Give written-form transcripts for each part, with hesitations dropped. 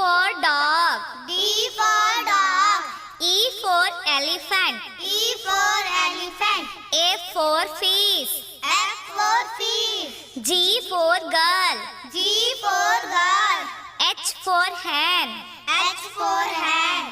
for dog. D for dog. E for elephant. E for elephant. F for fish. F for fish. G for girl. G for girl. H for hen. H for hand.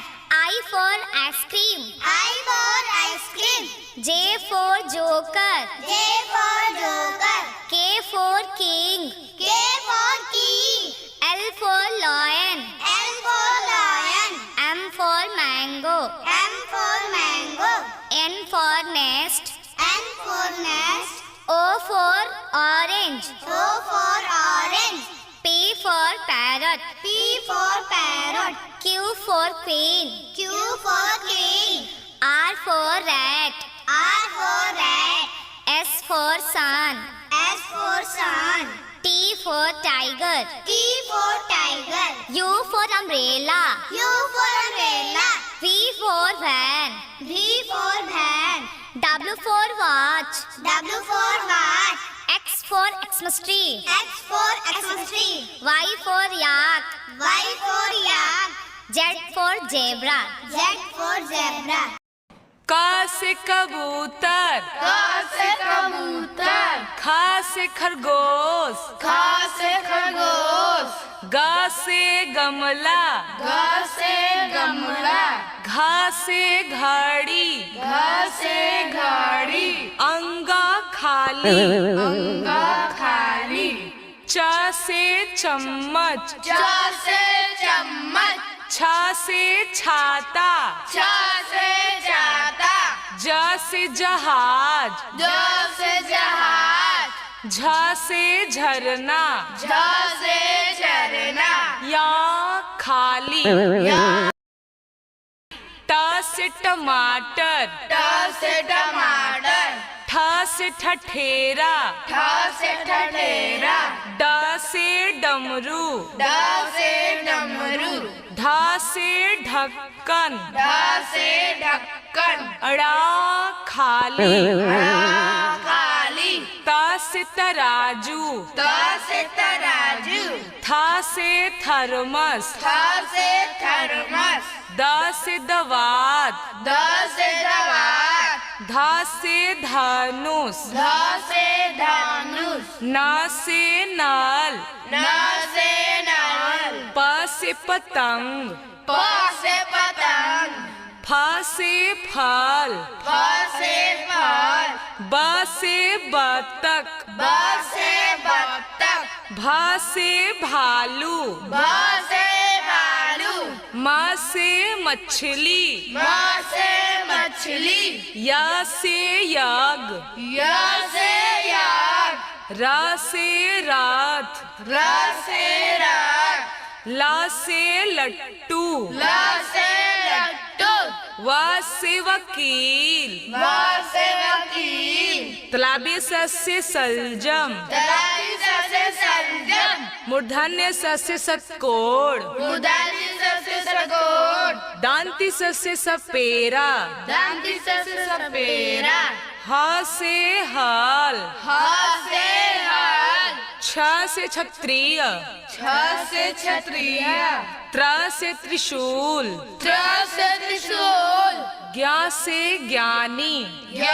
I for ice cream. I for ice cream. J for joker. J for joker. K for king. K for key. L for lion. L for lion. M for mango. M for mango. N for nest. N for nest. O for orange. O for orange. P for parrot. P for parrot. Q for queen. Q for queen. R for rat. R for rat. S for sun. S for sun. T for tiger. T for tiger. U for umbrella. U for umbrella. V for van. V for van. W for watch. W for watch. X for Xmas tree. X for Xmas tree. Y for yak. Y for yak. Z for zebra. Z for zebra. क से कबूतर, क से कबूतर, ख से खरगोश, ख से खरगोश, ग से गमला, ग से गमला, घ से घड़ी, घ से घड़ी, अंगा खाली, अंगा खाली, च से चम्मच, च से चम्मच, छ से छाता, छ से जाता, ज से जहाज, ज से जहाज, झ से झरना, झ से झरना, या खाली, ट से टमाटर, ट से टमाटर, ठ से ठठेरा, ठ से ठठेरा, ड से डमरू, ड से डमरू, ढ से ढक्कन, ढ से ढक्कन, अड़ा खाली, खाली, त से तराजू, त से तराजू, थ से थर्मस, थ से थर्मस, द से दवात, द से दवात, ध से धनुष, ध से धनुष, न से नल, न से नल, प से पतंग, प से पतंग, फ से फल, फ से फल, ब से बतख, ब से बत्तख, भ से भालू, भ से भालू, म से मछली, म से मछली, य से यज्ञ, य से याग, र से रथ, र से राग, ल से लट्टू, ल से लट्टू, व से वकील, व से वकील, तालबी स से सलजम, दलाई स से संजम, मूर्धन्य स से सतकोड़, मुदाली स से सगोड़, दांती स से सपेरा, दांती स से सपेरा, ह से हल, ह से हल, छ से क्षत्रिय, छ से क्षत्रिय, त्र से त्रिशूल, त्र से त्रिशूल, ज्ञ से ज्ञानी, ज्ञ